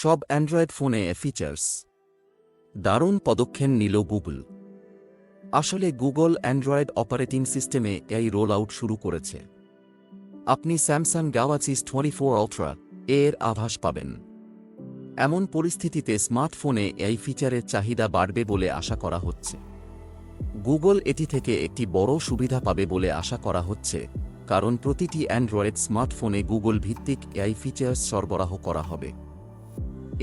সব অ্যান্ড্রয়েড ফোনে ফিচার্স। দারুণ পদক্ষেপ নিল গুগল। আসলে গুগল অ্যান্ড্রয়েড অপারেটিং সিস্টেমে এই রোল আউট শুরু করেছে। আপনি স্যামসাং গ্যালাক্সি S24 আল্ট্রা এর আভাস পাবেন। এমন পরিস্থিতিতে স্মার্টফোনে এই ফিচারের চাহিদা বাড়বে বলে আশা করা হচ্ছে। গুগল এটি থেকে একটি বড় সুবিধা পাবে বলে আশা করা হচ্ছে, কারণ প্রতিটি অ্যান্ড্রয়েড স্মার্টফোনে গুগল ভিত্তিক এই ফিচার্স সরবরাহ করা হবে।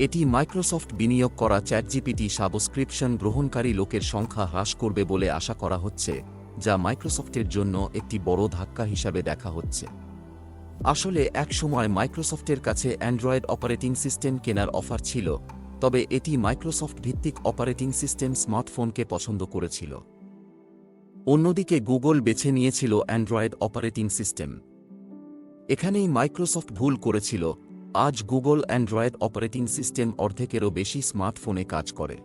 এটি মাইক্রোসফট বিনিয়োগ করা চ্যাটজিপিটি সাবস্ক্রিপশন গ্রহণকারী লোকের সংখ্যা হ্রাস করবে বলে আশা করা হচ্ছে, যা মাইক্রোসফটের জন্য একটি বড় ধাক্কা হিসাবে দেখা হচ্ছে। আসলে এক সময় মাইক্রোসফটের কাছে অ্যান্ড্রয়েড অপারেটিং সিস্টেম কেনার অফার ছিল, তবে এটি মাইক্রোসফট ভিত্তিক অপারেটিং সিস্টেম স্মার্টফোনকে পছন্দ করেছিল। অন্যদিকে গুগল বেছে নিয়েছিল অ্যান্ড্রয়েড অপারেটিং সিস্টেম। এখানেই মাইক্রোসফট ভুল করেছিল। আজ গুগল অ্যান্ড্রয়েড অপারেটিং সিস্টেম অর্ধেকেরও বেশি স্মার্টফোনে কাজ করে।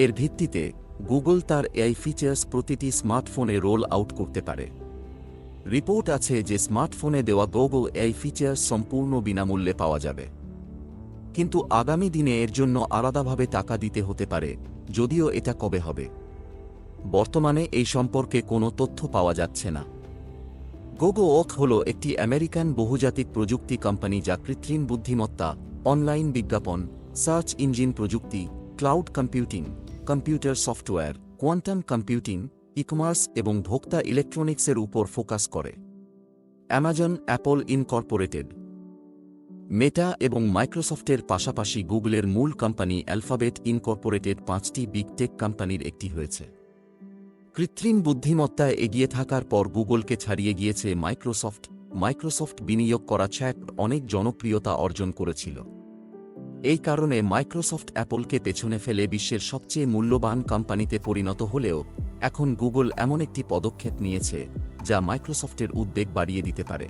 এর ভিত্তিতে গুগল তার এই ফিচার্স প্রতিটি স্মার্টফোনে রোল আউট করতে পারে। রিপোর্ট আছে যে স্মার্টফোনে দেওয়া গুগল এই ফিচার্স সম্পূর্ণ বিনামূল্যে পাওয়া যাবে। কিন্তু আগামী দিনে এর জন্য আলাদাভাবে টাকা দিতে হতে পারে, যদিও এটা কবে হবে বর্তমানে এই সম্পর্কে কোনো তথ্য পাওয়া যাচ্ছে না। গোগো ওক হল একটি আমেরিকান বহুজাতিক প্রযুক্তি কোম্পানি যা কৃত্রিম বুদ্ধিমত্তা, অনলাইন বিজ্ঞাপন, সার্চ ইঞ্জিন প্রযুক্তি, cloud computing, computer software, quantum computing, ecommerce এবং ভোক্তা ইলেকট্রনিক্সের উপর ফোকাস করে। অ্যামাজন, অ্যাপল ইনকর্পোরেটেড, মেটা এবং মাইক্রোসফটের পাশাপাশি গুগলের মূল কোম্পানি অ্যালফাবেট ইনকর্পোরেটেড 5টি বিগ টেক কোম্পানির একটি হয়েছে। কৃত্রিম বুদ্ধিমত্তায় এগিয়ে থাকার পর গুগলকে ছাড়িয়ে গিয়েছে মাইক্রোসফট। মাইক্রোসফট বিনিয়োগ করা চ্যাট অনেক জনপ্রিয়তা অর্জন করেছিল। এই কারণে মাইক্রোসফট অ্যাপলকে পেছনে ফেলে বিশ্বের সবচেয়ে মূল্যবান কোম্পানিতে পরিণত হলেও এখন গুগল এমন একটি পদক্ষেপ নিয়েছে যা মাইক্রোসফটের উদ্বেগ বাড়িয়ে দিতে পারে।